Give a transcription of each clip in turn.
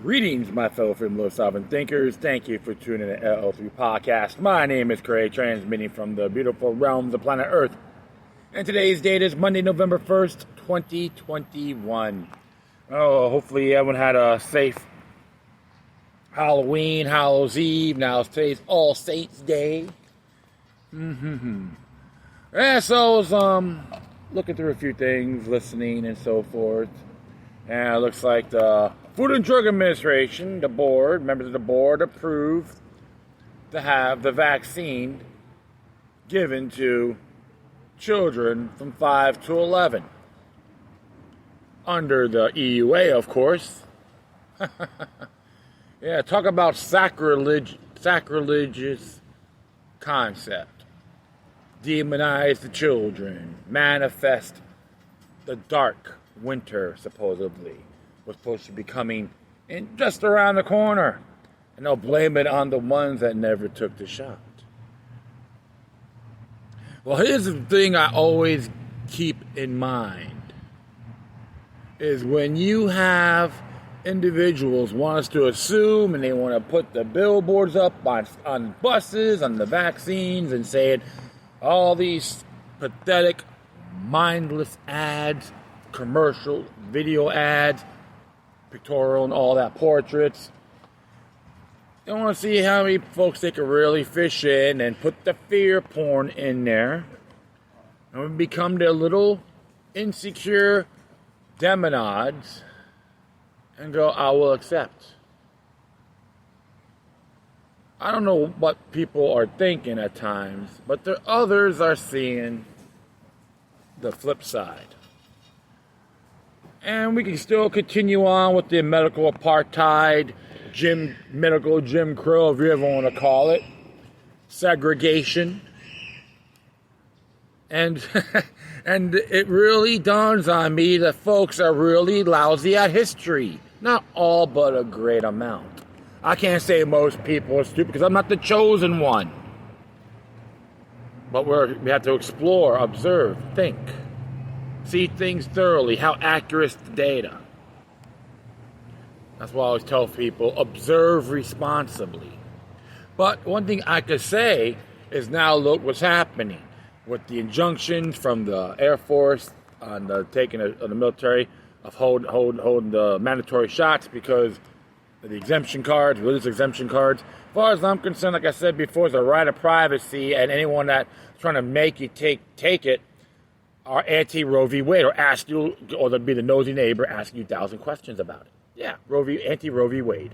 Greetings, my fellow philosophical thinkers. Thank you for tuning in to LL3 Podcast. My name is Craig, transmitting from the beautiful realms of planet Earth. And today's date is Monday, November 1st, 2021. Oh, hopefully everyone had a safe Halloween, Hallows Eve. Now today's All Saints Day. Yeah, so I was looking through a few things, listening and so forth. And it looks like the Food and Drug Administration, the board, members of the board approved to have the vaccine given to children from 5 to 11. Under the EUA, of course. Yeah, talk about sacrilegious concept. Demonize the children. Manifest the dark winter, supposedly, was supposed to be coming in just around the corner. And they'll blame it on the ones that never took the shot. Well, here's the thing I always keep in mind. Is when you have individuals want us to assume and they want to put the billboards up on buses, on the vaccines, and saying all these pathetic, mindless ads, commercial, video ads, pictorial and all that, portraits. They want to see how many folks they can really fish in and put the fear porn in there. And we become their little insecure demonods and go, I will accept. I don't know what people are thinking at times, but the others are seeing the flip side. And we can still continue on with the medical apartheid, medical Jim Crow, if you ever want to call it, segregation. And and it really dawns on me that folks are really lousy at history. Not all, but a great amount. I can't say most people are stupid because I'm not the chosen one. But we have to explore, observe, think. See things thoroughly. How accurate is the data? That's why I always tell people, observe responsibly. But one thing I could say is now look what's happening with the injunctions from the Air Force on the military of holding the mandatory shots because of the exemption cards, religious exemption cards. As far as I'm concerned, like I said before, it's a right of privacy, and anyone that's trying to make you take it are anti-Roe v. Wade, or ask you, or there'd be the nosy neighbor asking you 1,000 questions about it. Yeah, anti-Roe v. Wade.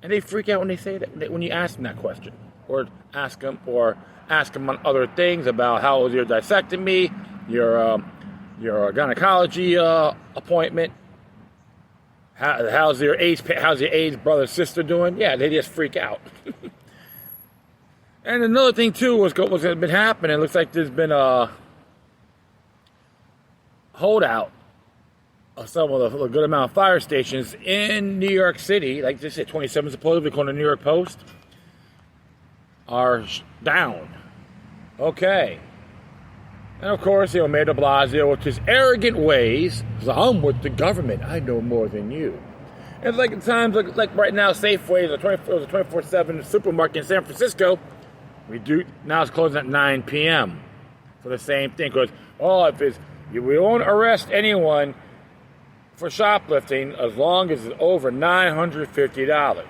And they freak out when they say that, when you ask them that question. Or ask them on other things about how was your dissectomy, your gynecology appointment, how's your AIDS brother, sister doing? Yeah, they just freak out. And another thing, too, what's been happening, it looks like there's been a holdout of some of the good amount of fire stations in New York City, like they said, 27 supposedly, according to the New York Post, are down. Okay. And of course, Mayor de Blasio, with his arrogant ways, says, I'm with the government, I know more than you. And it's like at times, like right now, Safeway is a 24/7 supermarket in San Francisco. Now it's closing at 9 p.m. for the same thing, because, we won't arrest anyone for shoplifting as long as it's over $950.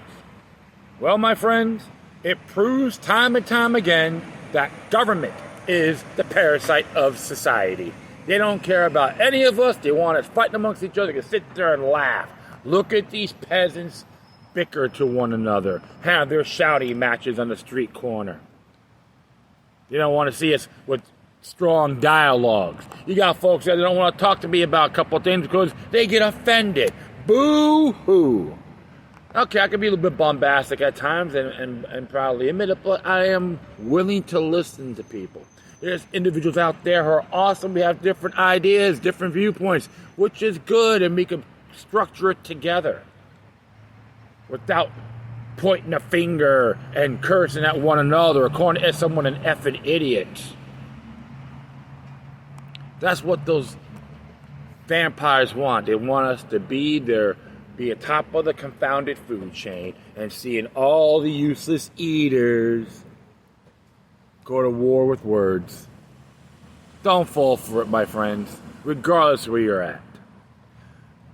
Well, my friends, it proves time and time again that government is the parasite of society. They don't care about any of us. They want us fighting amongst each other. They can sit there and laugh. Look at these peasants bicker to one another, have their shouting matches on the street corner. They don't want to see us with strong dialogues. You got folks that don't want to talk to me about a couple of things because they get offended. Boo-hoo. Okay, I can be a little bit bombastic at times and proudly admit it, but I am willing to listen to people. There's individuals out there who are awesome. We have different ideas, different viewpoints, which is good, and we can structure it together without pointing a finger and cursing at one another or calling someone an effing idiot. That's what those vampires want. They want us to be atop of the confounded food chain and seeing all the useless eaters go to war with words. Don't fall for it, my friends, regardless of where you're at.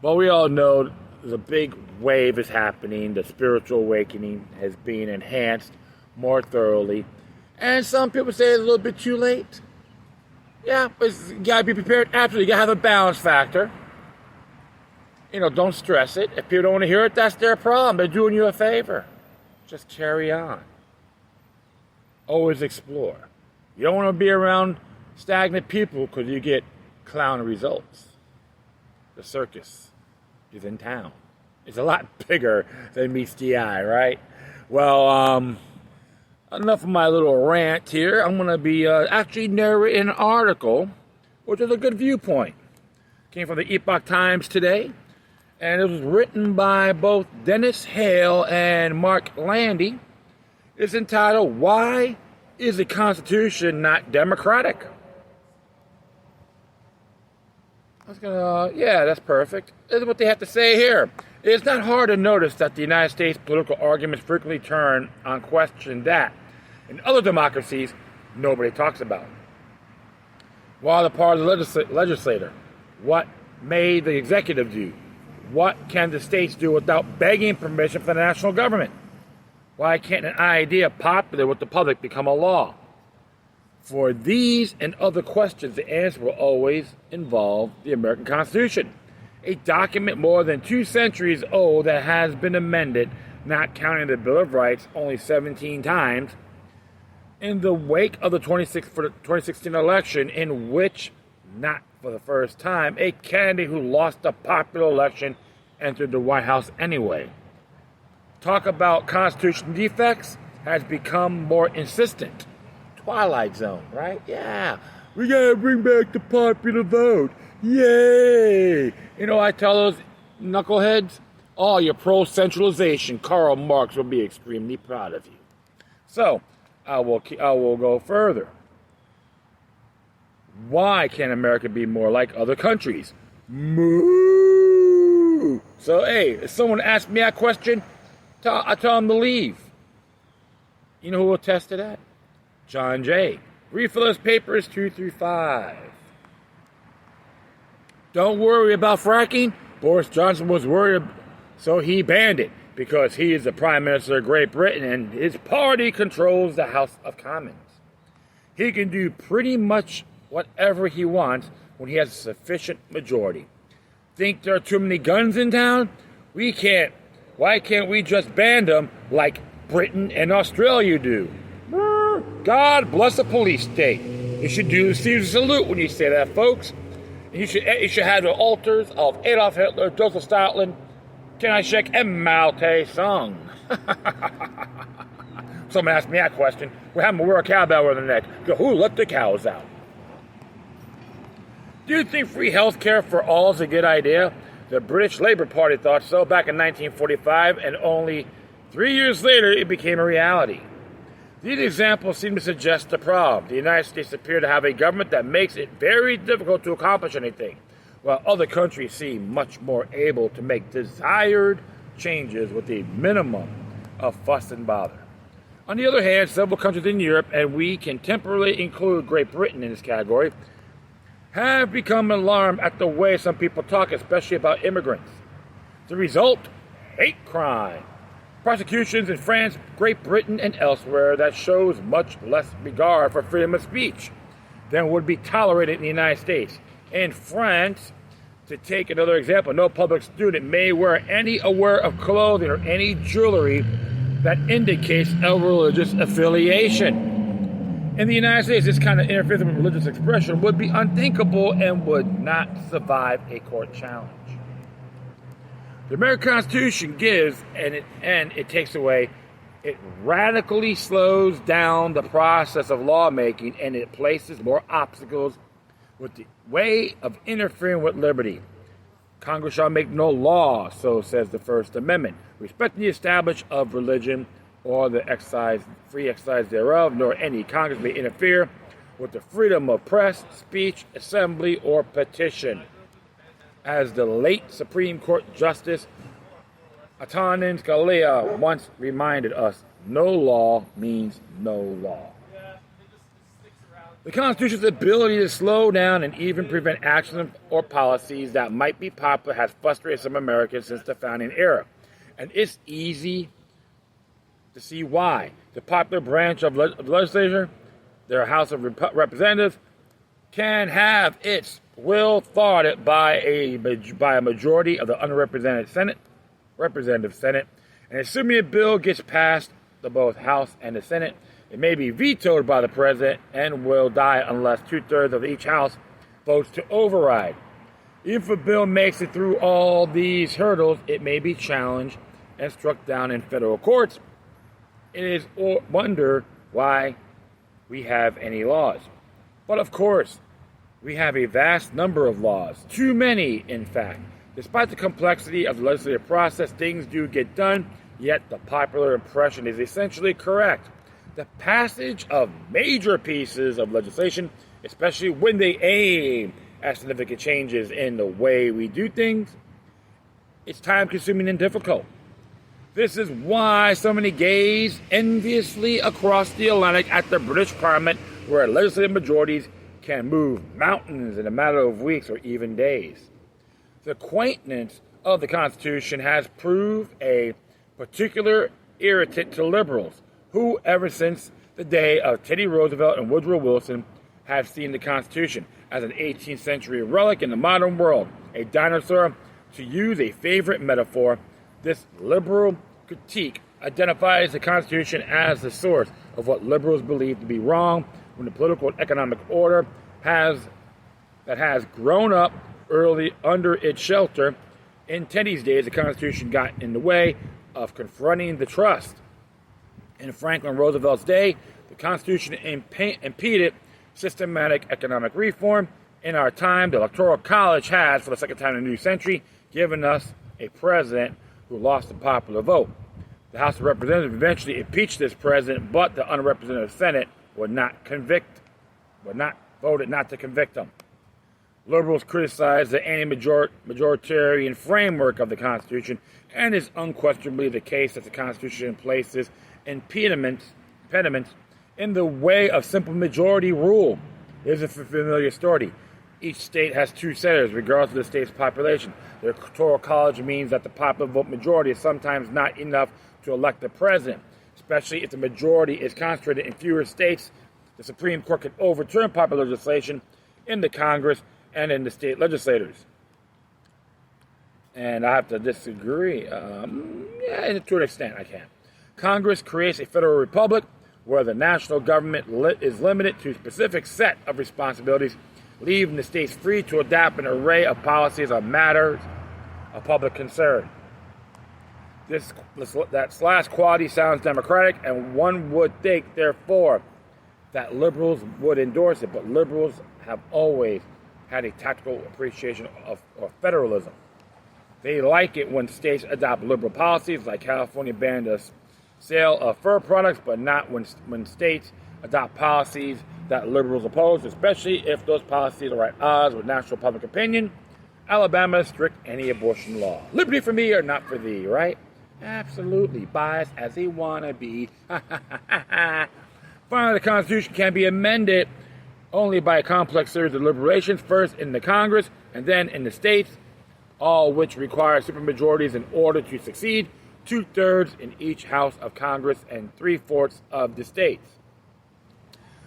But we all know the big wave is happening. The spiritual awakening has been enhanced more thoroughly. And some people say it's a little bit too late. Yeah, but you gotta be prepared. Absolutely, you gotta have a balance factor. Don't stress it. If people don't want to hear it, that's their problem. They're doing you a favor. Just carry on. Always explore. You don't want to be around stagnant people because you get clown results. The circus is in town. It's a lot bigger than meets the eye, right? Well, enough of my little rant here. I'm going to be actually narrating an article, which is a good viewpoint. Came from the Epoch Times today. And it was written by both Dennis Hale and Mark Landy. It's entitled, "Why is the Constitution Not Democratic?" That's perfect. This is what they have to say here. It's not hard to notice that the United States political arguments frequently turn on questions that, in other democracies, nobody talks about. While the part of the legislator, what may the executive do? What can the states do without begging permission from the national government? Why can't an idea popular with the public become a law? For these and other questions, the answer will always involve the American Constitution, a document more than 2 centuries old that has been amended, not counting the Bill of Rights, only 17 times, in the wake of the 2016 election, in which, not for the first time, a candidate who lost the popular election entered the White House anyway. Talk about constitutional defects has become more insistent. Twilight Zone, right? Yeah. We gotta bring back the popular vote. Yay! I tell those knuckleheads, oh, you're pro-centralization. Karl Marx will be extremely proud of you. So, I will go further. Why can't America be more like other countries? Moo! So, hey, if someone asks me that question, I tell them to leave. You know who will attest to that? John Jay. Refill his papers 2 through 5. Don't worry about fracking. Boris Johnson was worried, so he banned it because he is the Prime Minister of Great Britain and his party controls the House of Commons. He can do pretty much whatever he wants when he has a sufficient majority. Think there are too many guns in town? Why can't we just ban them like Britain and Australia do? God bless the police state. You should do the Caesar salute when you say that, folks. You should have the altars of Adolf Hitler, Joseph Stalin, Janashek, and Mao Tse-tung. Someone asked me that question. We're having to wear a cowbell around the neck. Go, who let the cows out? Do you think free health care for all is a good idea? The British Labour Party thought so back in 1945, and only 3 years later it became a reality. These examples seem to suggest the problem. The United States appear to have a government that makes it very difficult to accomplish anything, while other countries seem much more able to make desired changes with a minimum of fuss and bother. On the other hand, several countries in Europe, and we can temporarily include Great Britain in this category, have become alarmed at the way some people talk, especially about immigrants. The result? Hate crime. Prosecutions in France, Great Britain, and elsewhere that shows much less regard for freedom of speech than would be tolerated in the United States. In France, to take another example, no public student may wear any aware of clothing or any jewelry that indicates a religious affiliation. In the United States, this kind of interference with religious expression would be unthinkable and would not survive a court challenge. The American Constitution gives and it takes away. It radically slows down the process of lawmaking, and it places more obstacles with the way of interfering with liberty. Congress shall make no law, so says the First Amendment, respecting the establishment of religion or the free exercise thereof, nor any Congress may interfere with the freedom of press, speech, assembly, or petition. As the late Supreme Court Justice Antonin Scalia once reminded us, no law means no law. The Constitution's ability to slow down and even prevent actions or policies that might be popular has frustrated some Americans since the founding era. And it's easy to see why. The popular branch of the legislature, their House of Representatives, can have its will thwarted by a majority of the unrepresented Representative Senate. And assuming a bill gets passed the both House and the Senate, it may be vetoed by the President and will die unless 2/3 of each House votes to override. If a bill makes it through all these hurdles, it may be challenged and struck down in federal courts. It is wonder why we have any laws. But of course, we have a vast number of laws. Too many, in fact. Despite the complexity of the legislative process, things do get done, yet the popular impression is essentially correct. The passage of major pieces of legislation, especially when they aim at significant changes in the way we do things, it's time-consuming and difficult. This is why so many gaze enviously across the Atlantic at the British Parliament, where legislative majorities can move mountains in a matter of weeks or even days. The quaintness of the Constitution has proved a particular irritant to liberals, who, ever since the day of Teddy Roosevelt and Woodrow Wilson, have seen the Constitution as an 18th century relic in the modern world, a dinosaur, to use a favorite metaphor. This liberal critique identifies the Constitution as the source of what liberals believe to be wrong when the political and economic order that has grown up early under its shelter. In Teddy's days, the Constitution got in the way of confronting the trust. In Franklin Roosevelt's day, the Constitution impeded systematic economic reform. In our time, the Electoral College has, for the second time in the new century, given us a president who lost the popular vote. The House of Representatives eventually impeached this president, but the unrepresented Senate voted not to convict him. Liberals criticize the anti-majoritarian framework of the Constitution, and it's unquestionably the case that the Constitution places impediments in the way of simple majority rule. It is a familiar story. Each state has 2 senators, regardless of the state's population. The Electoral College means that the popular vote majority is sometimes not enough to elect the president, especially if the majority is concentrated in fewer states. The Supreme Court can overturn popular legislation in the Congress and in the state legislatures. And I have to disagree. To an extent, I can. Congress creates a federal republic where the national government is limited to a specific set of responsibilities, leaving the states free to adapt an array of policies on matters of public concern. That last quality sounds democratic, and one would think, therefore, that liberals would endorse it. But liberals have always had a tactical appreciation of federalism. They like it when states adopt liberal policies, like California banned the sale of fur products, but not when states adopt policies that liberals oppose, especially if those policies are at odds with national public opinion. Alabama's strict anti-abortion law. Liberty for me or not for thee, right? Absolutely. Biased as they want to be. Finally, the Constitution can be amended only by a complex series of deliberations, first in the Congress and then in the states, all which require supermajorities in order to succeed, 2/3 in each House of Congress and 3/4 of the states.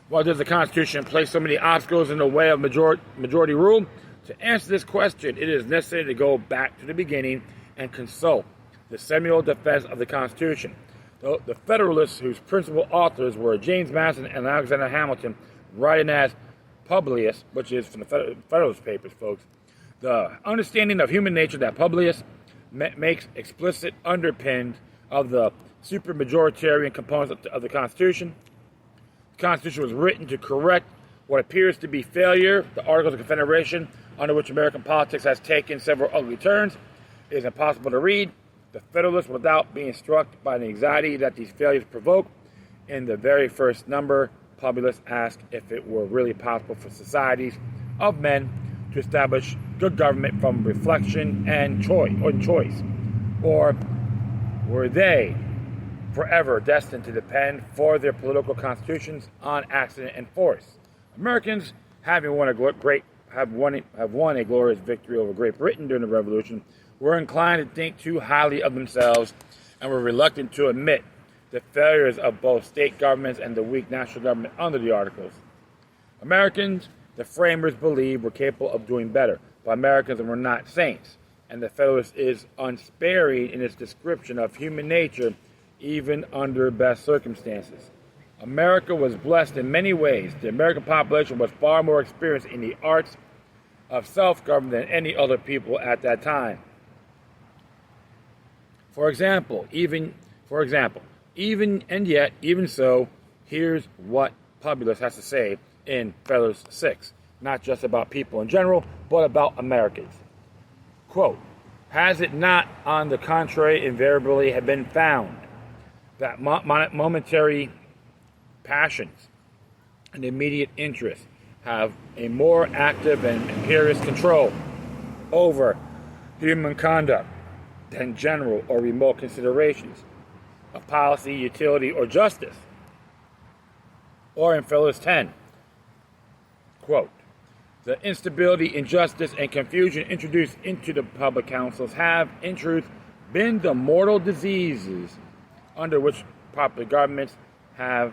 Why does the Constitution place so many obstacles in the way of majority rule? To answer this question, it is necessary to go back to the beginning and consult the seminal defense of the Constitution. The Federalists, whose principal authors were James Madison and Alexander Hamilton, writing as Publius, which is from the Federalist Papers, folks, the understanding of human nature that Publius makes explicit underpinned of the supermajoritarian components of the Constitution. The Constitution was written to correct what appears to be failure. The Articles of Confederation, under which American politics has taken several ugly turns, is impossible to read. The Federalists, without being struck by the anxiety that these failures provoke, in the very first number, Populists asked if it were really possible for societies of men to establish good government from reflection and choice, or were they forever destined to depend for their political constitutions on accident and force? Americans, having won a glorious victory over Great Britain during the Revolution, were inclined to think too highly of themselves and were reluctant to admit the failures of both state governments and the weak national government under the Articles. Americans, the framers believed, were capable of doing better, but Americans were not saints, and the Federalist is unsparing in its description of human nature even under best circumstances. America was blessed in many ways. The American population was far more experienced in the arts of self-government than any other people at that time. Even so, here's what Populist has to say in Federalist 6, not just about people in general, but about Americans. Quote, has it not, on the contrary, invariably have been found that momentary passions and immediate interests have a more active and imperious control over human conduct than general or remote considerations of policy, utility, or justice? Or in Federalist 10, quote, the instability, injustice, and confusion introduced into the public councils have, in truth, been the mortal diseases under which popular governments have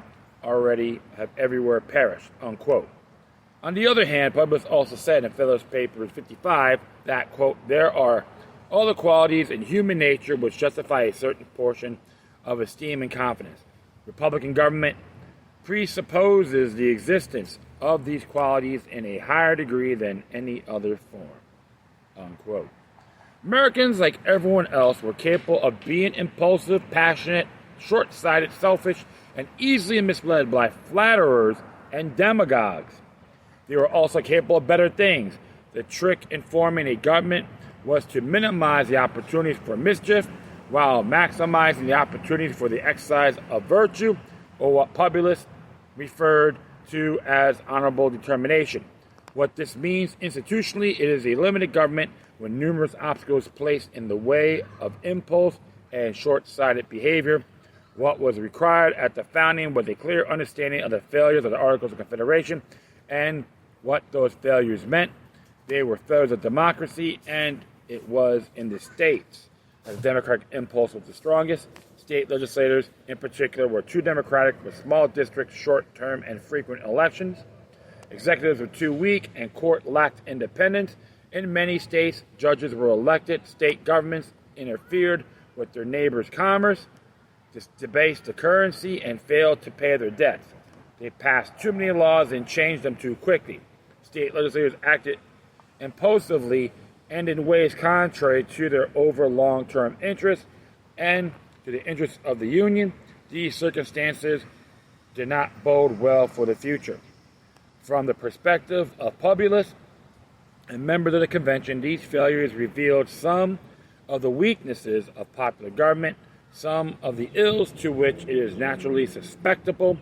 everywhere perished, unquote. On the other hand, Publius also said in Federalist Papers 55 that, quote, there are all the qualities in human nature which justify a certain portion of esteem and confidence. Republican government presupposes the existence of these qualities in a higher degree than any other form, unquote. Americans, like everyone else, were capable of being impulsive, passionate, short-sighted, selfish, and easily misled by flatterers and demagogues. They were also capable of better things. The trick in forming a government was to minimize the opportunities for mischief while maximizing the opportunities for the exercise of virtue, or what Populists referred to as honorable determination. What this means institutionally, it is a limited government with numerous obstacles placed in the way of impulse and short-sighted behavior. What was required at the founding was a clear understanding of the failures of the Articles of Confederation and what those failures meant. They were failures of democracy, and it was in the states that the democratic impulse was the strongest. State legislators, in particular, were too democratic with small districts, short-term, and frequent elections. Executives were too weak, and court lacked independence. In many states, judges were elected. State governments interfered with their neighbors' commerce, debased the currency, and failed to pay their debts. They passed too many laws and changed them too quickly. State legislators acted impulsively and in ways contrary to their over long-term interests and to the interests of the Union. These circumstances did not bode well for the future. From the perspective of Publius and members of the convention, these failures revealed some of the weaknesses of popular government, some of the ills to which it is naturally susceptible,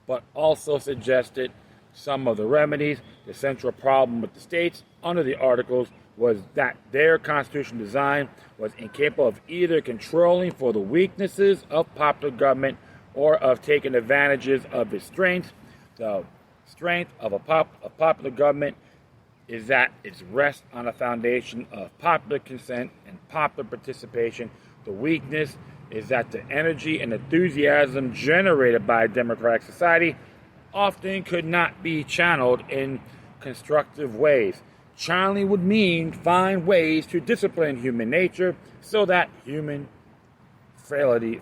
but also suggested some of the remedies. The central problem with the states under the Articles was that their constitutional design was incapable of either controlling for the weaknesses of popular government or of taking advantages of its strengths. The strength of a popular government is that it rests on a foundation of popular consent and popular participation. The weakness is that the energy and enthusiasm generated by a democratic society often could not be channeled in constructive ways. Channeling would mean find ways to discipline human nature so that human frailties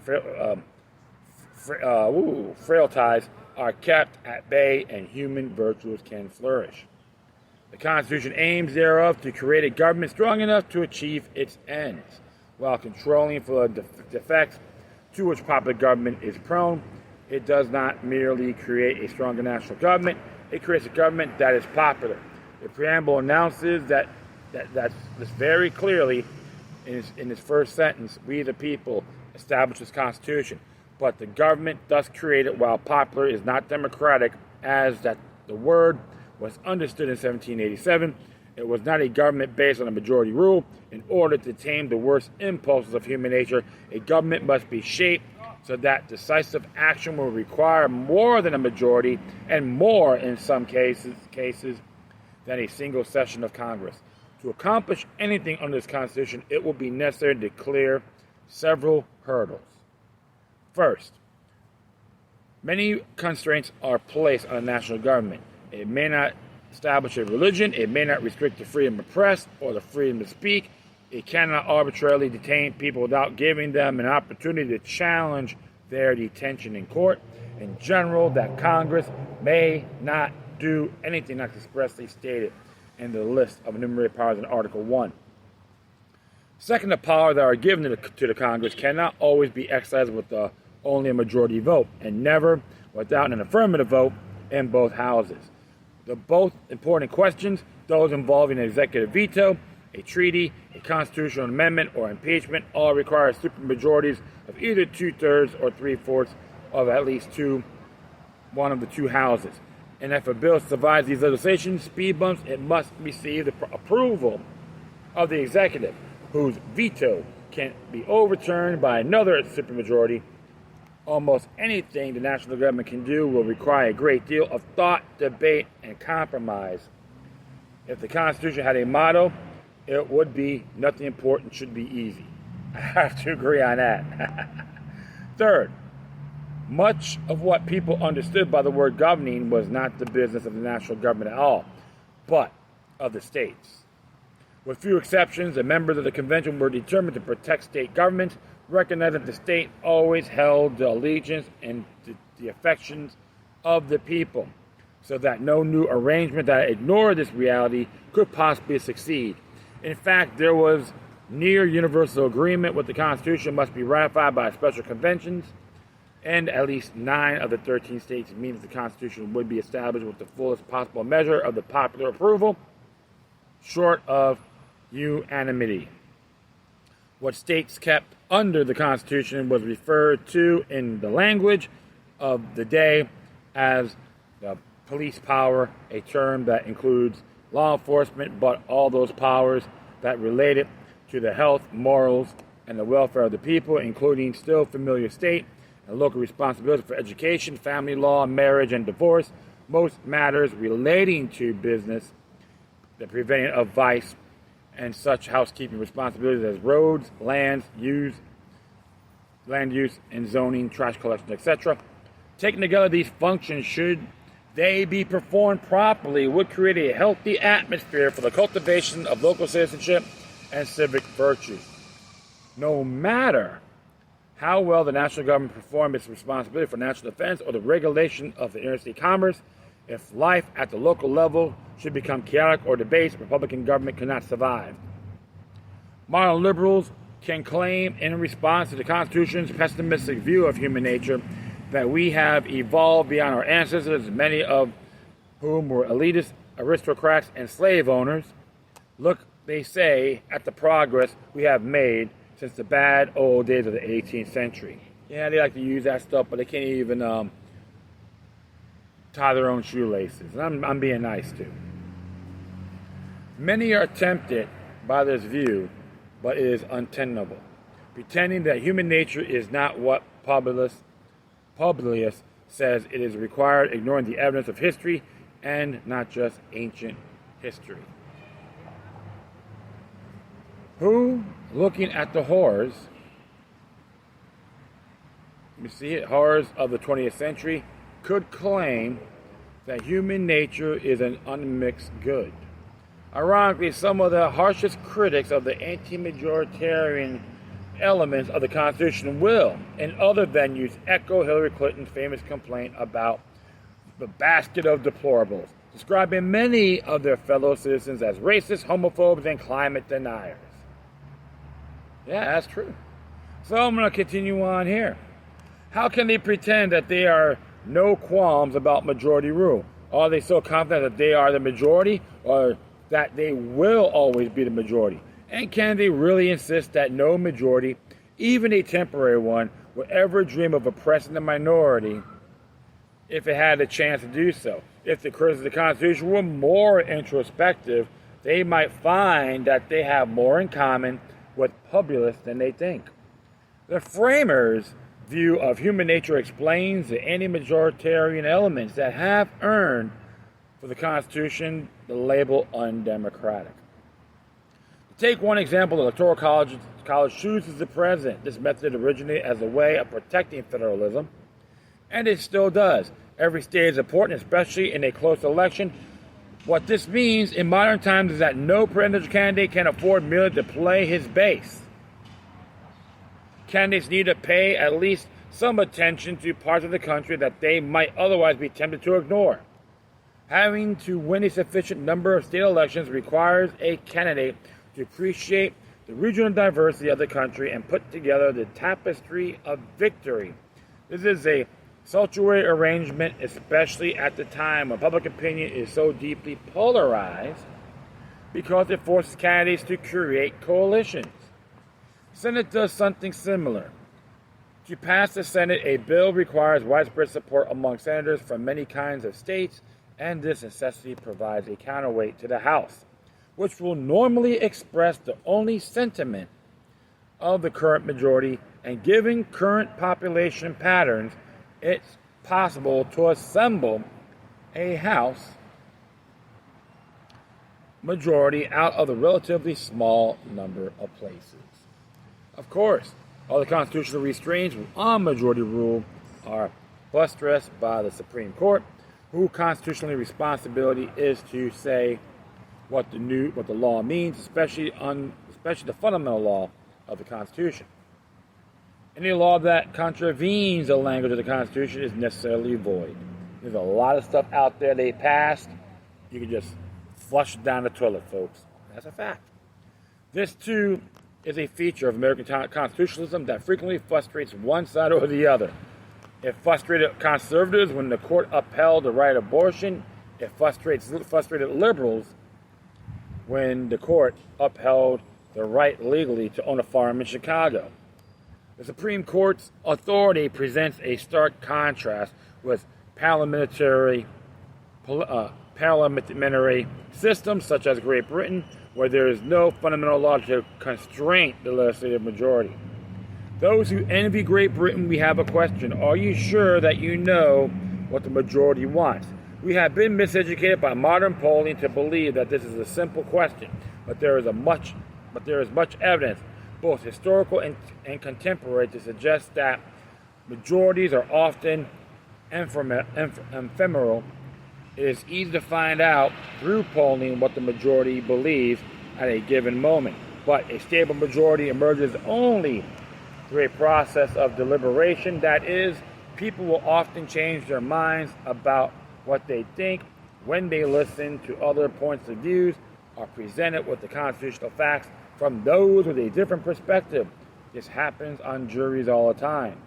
are kept at bay and human virtues can flourish. The Constitution aims thereof to create a government strong enough to achieve its ends. while controlling for the defects to which popular government is prone. It does not merely create a stronger national government, it creates a government that is popular. The preamble announces that's very clearly in its first sentence. We the people establish this Constitution, but the government thus created, while popular, is not democratic, as that the word was understood in 1787. It was not a government based on a majority rule. In order to tame the worst impulses of human nature, a government must be shaped so that decisive action will require more than a majority, and more in some cases than a single session of Congress. To accomplish anything under this Constitution, it will be necessary to clear several hurdles. First, many constraints are placed on a national government. It may not establish a religion, it may not restrict the freedom of press or the freedom to speak, it cannot arbitrarily detain people without giving them an opportunity to challenge their detention in court. In general, that Congress may not do anything not expressly stated in the list of enumerated powers in Article 1. Second, the powers that are given to the Congress cannot always be exercised with only a majority vote, and never without an affirmative vote in both houses. The both important questions, those involving an executive veto, a treaty, a constitutional amendment, or impeachment, all require supermajorities of either 2/3 or 3/4 of at least one of the two houses. And if a bill survives these legislation speed bumps, it must receive the approval of the executive, whose veto can be overturned by another supermajority. Almost anything the national government can do will require a great deal of thought, debate, and compromise. If the Constitution had a motto, it would be, nothing important should be easy. I have to agree on that. Third, much of what people understood by the word governing was not the business of the national government at all, but of the states. With few exceptions, the members of the convention were determined to protect state governments, recognizing that the state always held the allegiance and the affections of the people, so that no new arrangement that ignored this reality could possibly succeed. In fact, there was near universal agreement with the Constitution must be ratified by special conventions, and at least 9 of the 13 states means the Constitution would be established with the fullest possible measure of the popular approval, short of unanimity. What states kept under the Constitution was referred to in the language of the day as the police power, a term that includes law enforcement, but all those powers that related to the health, morals, and the welfare of the people, including still familiar state and local responsibility for education, family law, marriage, and divorce, most matters relating to business, the preventing of vice, and such housekeeping responsibilities as roads, land use and zoning, trash collection, etc. Taken together, these functions, should they be performed properly, would create a healthy atmosphere for the cultivation of local citizenship and civic virtue. No matter how well the national government performed its responsibility for national defense or the regulation of the interstate commerce, if life at the local level should become chaotic or debased, Republican government cannot survive. Modern liberals can claim, in response to the Constitution's pessimistic view of human nature, that we have evolved beyond our ancestors, many of whom were elitist aristocrats and slave owners. Look, they say, at the progress we have made since the bad old days of the 18th century. Yeah, they like to use that stuff, but they can't even tie their own shoelaces. And I'm being nice too. Many are tempted by this view, but it is untenable, pretending that human nature is not what Publius says it is required, ignoring the evidence of history and not just ancient history. Who, looking at the horrors, you see it, horrors of the 20th century, could claim that human nature is an unmixed good? Ironically, some of the harshest critics of the anti-majoritarian elements of the Constitution will, in other venues, echo Hillary Clinton's famous complaint about the basket of deplorables, describing many of their fellow citizens as racist, homophobes, and climate deniers. Yeah, that's true. So I'm going to continue on here. How can they pretend that they are no qualms about majority rule? Are they so confident that they are the majority, or that they will always be the majority? And can they really insist that no majority, even a temporary one, would ever dream of oppressing the minority if it had a chance to do so? If the critics of the Constitution were more introspective, they might find that they have more in common with populists than they think. The framers' view of human nature explains the anti-majoritarian elements that have earned for the Constitution the label undemocratic. To take one example, the Electoral College chooses the president. This method originated as a way of protecting federalism, and it still does. Every state is important, especially in a close election. What this means in modern times is that no presidential candidate can afford merely to play his base. Candidates need to pay at least some attention to parts of the country that they might otherwise be tempted to ignore. Having to win a sufficient number of state elections requires a candidate to appreciate the regional diversity of the country and put together the tapestry of victory. This is a salutary arrangement, especially at the time when public opinion is so deeply polarized, because it forces candidates to create coalitions. The Senate does something similar. To pass the Senate, a bill requires widespread support among senators from many kinds of states, and this necessity provides a counterweight to the House, which will normally express the only sentiment of the current majority, and given current population patterns, it's possible to assemble a House majority out of the relatively small number of places. Of course, all the constitutional restraints on majority rule are buttressed by the Supreme Court, whose constitutional responsibility is to say what the law means, especially the fundamental law of the Constitution. Any law that contravenes the language of the Constitution is necessarily void. There's a lot of stuff out there they passed. You can just flush it down the toilet, folks. That's a fact. This, too, is a feature of American constitutionalism that frequently frustrates one side or the other. It frustrated conservatives when the court upheld the right of abortion. It frustrated liberals when the court upheld the right legally to own a farm in Chicago. The Supreme Court's authority presents a stark contrast with parliamentary systems such as Great Britain, where there is no fundamental law to constrain the legislative majority. Those who envy Great Britain, we have a question. Are you sure that you know what the majority wants? We have been miseducated by modern polling to believe that this is a simple question, but there is much evidence, both historical and contemporary, to suggest that majorities are often ephemeral. It is easy to find out through polling what the majority believes at a given moment, but a stable majority emerges only through a process of deliberation. That is, people will often change their minds about what they think when they listen to other points of views, are presented with the constitutional facts from those with a different perspective. This happens on juries all the time.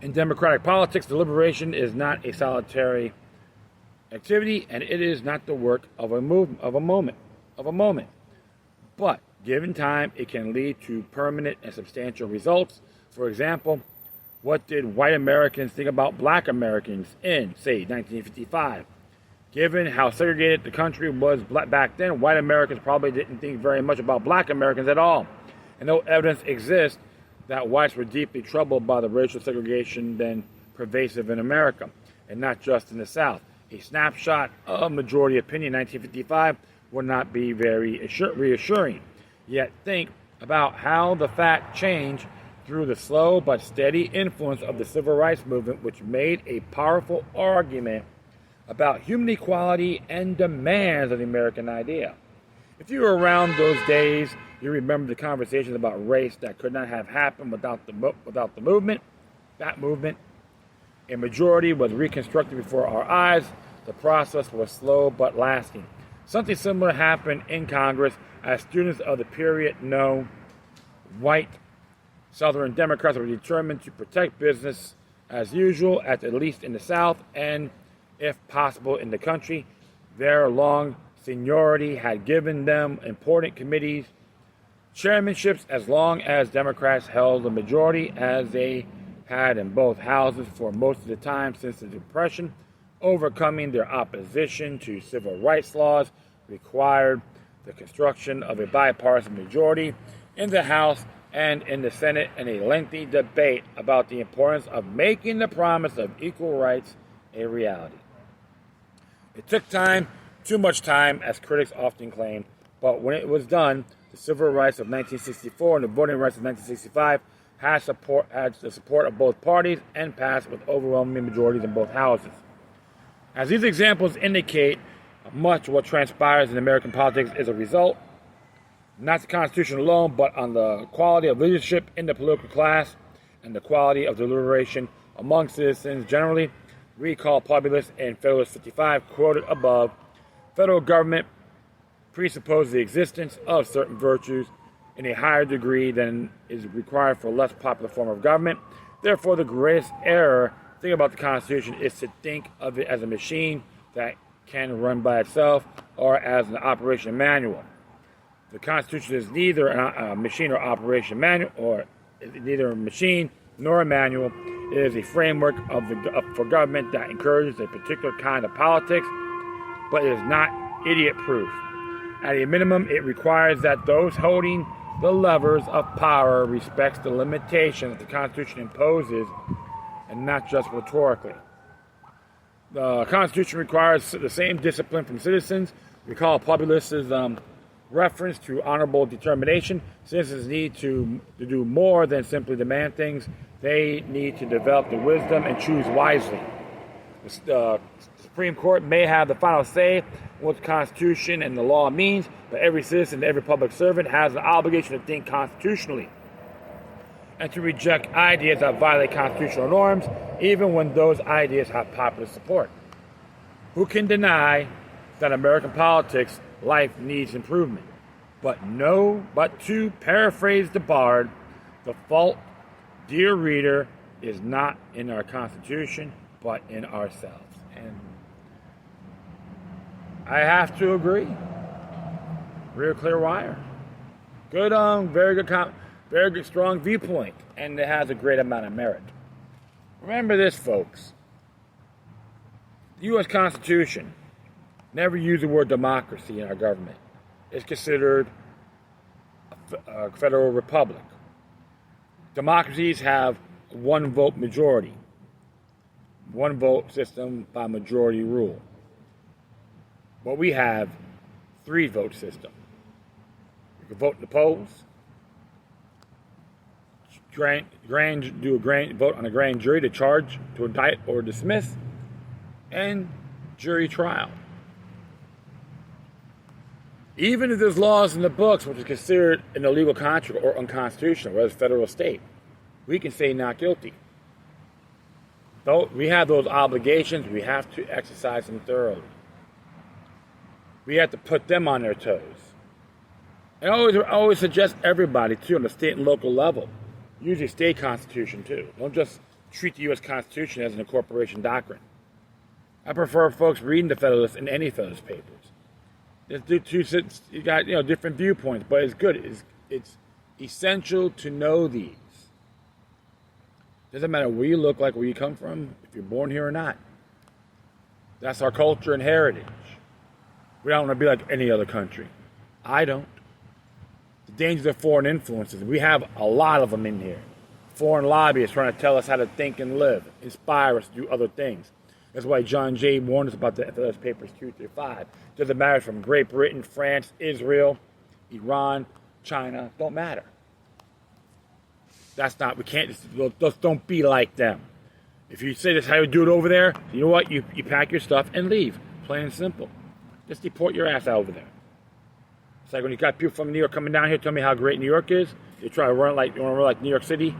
In democratic politics, deliberation is not a solitary activity, and it is not the work of a moment. But given time, it can lead to permanent and substantial results. For example, what did white Americans think about black Americans in, say, 1955? Given how segregated the country was back then, white Americans probably didn't think very much about black Americans at all. And no evidence exists that whites were deeply troubled by the racial segregation then pervasive in America, and not just in the South. A snapshot of majority opinion in 1955 would not be very reassuring. Yet think about how the fact changed through the slow but steady influence of the Civil Rights Movement, which made a powerful argument about human equality and demands of the American idea. If you were around those days, you remember the conversations about race that could not have happened without the movement. That movement, a majority was reconstructed before our eyes. The process was slow but lasting. Something similar happened in Congress as students of the period know white Southern Democrats were determined to protect business as usual, at least in the South, and if possible in the country. Their long seniority had given them important committees chairmanships as long as Democrats held the majority, as they had in both houses for most of the time since the Depression. Overcoming their opposition to civil rights laws required the construction of a bipartisan majority in the House and in the Senate, and a lengthy debate about the importance of making the promise of equal rights a reality. It took time, too much time, as critics often claim, but when it was done, the civil rights of 1964 and the voting rights of 1965 had the support of both parties and passed with overwhelming majorities in both houses. As these examples indicate, much what transpires in American politics is a result, not the Constitution alone, but on the quality of leadership in the political class and the quality of deliberation among citizens generally. Recall Populist and Federalist 55, quoted above. Federal government presupposes the existence of certain virtues in a higher degree than is required for a less popular form of government. Therefore, the greatest error thing about the Constitution is to think of it as a machine that can run by itself or as an operation manual. The Constitution is neither a machine or operation manual, or neither a machine nor a manual. It is a framework for government that encourages a particular kind of politics, but it is not idiot-proof. At a minimum, it requires that those holding the levers of power respect the limitations the Constitution imposes, and not just rhetorically. The Constitution requires the same discipline from citizens. Recall Populist's reference to honorable determination. Citizens need to do more than simply demand things. They need to develop the wisdom and choose wisely. The Supreme Court may have the final say what the Constitution and the law means, but every citizen, every public servant has an obligation to think constitutionally and to reject ideas that violate constitutional norms, even when those ideas have popular support. Who can deny that American politics life needs improvement? But to paraphrase the bard, the fault, dear reader, is not in our Constitution, but in ourselves. And I have to agree. Real clear wire. Good, very good, strong viewpoint, and it has a great amount of merit. Remember this, folks. The U.S. Constitution never used the word democracy in our government. It's considered a federal republic. Democracies have one vote majority, one vote system by majority rule. But we have 3 vote system. You can vote in the polls, do a vote on a grand jury to charge, to indict or dismiss, and jury trial. Even if there's laws in the books which is considered an illegal contract or unconstitutional, whether it's federal or state, we can say not guilty. Though we have those obligations, we have to exercise them thoroughly. We have to put them on their toes. And I always suggest everybody, too, on the state and local level, use the state constitution, too. Don't just treat the U.S. Constitution as an incorporation doctrine. I prefer folks reading the Federalist and any Federalist papers. You got different viewpoints, but it's good. It's essential to know these. Doesn't matter where you look like, where you come from, if you're born here or not. That's our culture and heritage. We don't want to be like any other country. I don't. The dangers of foreign influences. We have a lot of them in here. Foreign lobbyists trying to tell us how to think and live, inspire us to do other things. That's why John Jay warned us about the FLS Papers 2 through 5. Doesn't matter from Great Britain, France, Israel, Iran, China. Don't matter. We can't, just don't be like them. If you say this is how you do it over there, you know what? You pack your stuff and leave. Plain and simple. Just deport your ass out over there. It's like when you got people from New York coming down here, tell me how great New York is. You try to run like New York City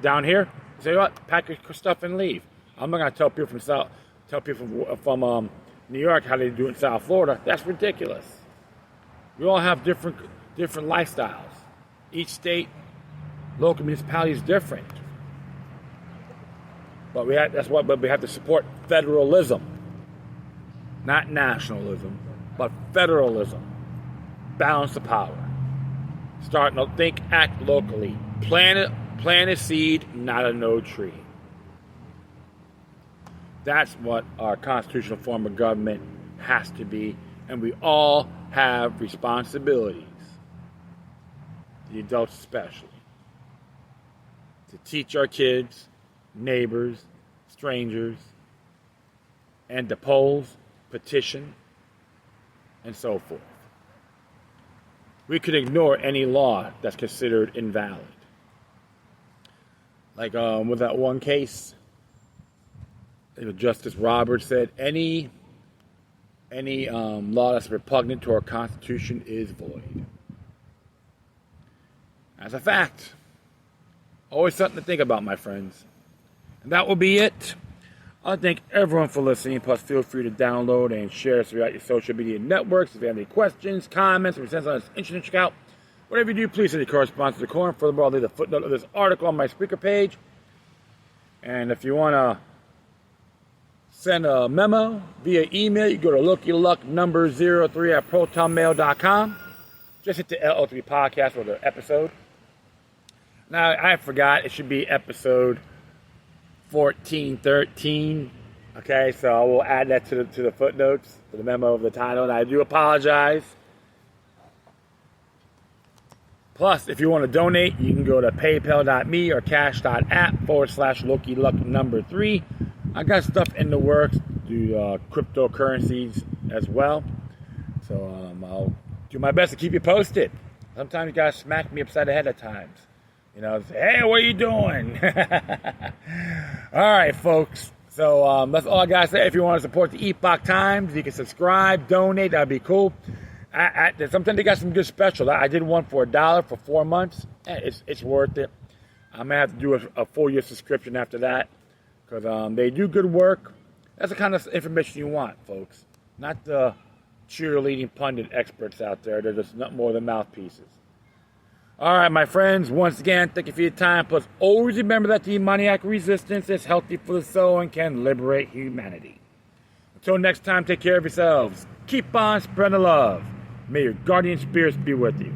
down here. You say, what? Pack your stuff and leave. I'm not gonna tell people from New York how they do it in South Florida. That's ridiculous. We all have different lifestyles. Each state local municipality is different. But we have to support federalism. Not nationalism, but federalism. Balance of power. Starting to think, act locally. Plant a seed, not a no tree. That's what our constitutional form of government has to be. And we all have responsibilities, the adults especially, to teach our kids, neighbors, strangers, and depose, petition, and so forth. We could ignore any law that's considered invalid. Like with that one case, Justice Roberts said any law that's repugnant to our Constitution is void. That's a fact. Always something to think about, my friends. And that will be it. I thank everyone for listening. Plus, feel free to download and share us throughout your social media networks. If you have any questions, comments, or send us an interesting check out, whatever you do, please send your correspondence to the corner. Furthermore, I'll leave a footnote of this article on my speaker page. And if you want to send a memo via email, you go to LookYouLuck03@protonmail.com. Just hit the LO3 podcast or the episode. Now, I forgot. It should be episode 1413. Okay, so I will add that to the footnotes, to the memo of the title, and I do apologize. Plus, if you want to donate, you can go to paypal.me or cash.app/LookYouLuck3. I got stuff in the works, do cryptocurrencies as well. So I'll do my best to keep you posted. Sometimes you guys smack me upside the head at times. You know, say, hey, what are you doing? All right, folks. So that's all I got to say. If you want to support the Epoch Times, you can subscribe, donate. That'd be cool. Sometimes they got some good specials. I did one for $1 for 4 months. It's worth it. I'm going to have to do a full-year subscription after that because they do good work. That's the kind of information you want, folks. Not the cheerleading pundit experts out there. They're just not more than mouthpieces. All right, my friends, once again, thank you for your time. Plus, always remember that the demoniac resistance is healthy for the soul and can liberate humanity. Until next time, take care of yourselves. Keep on spreading love. May your guardian spirits be with you.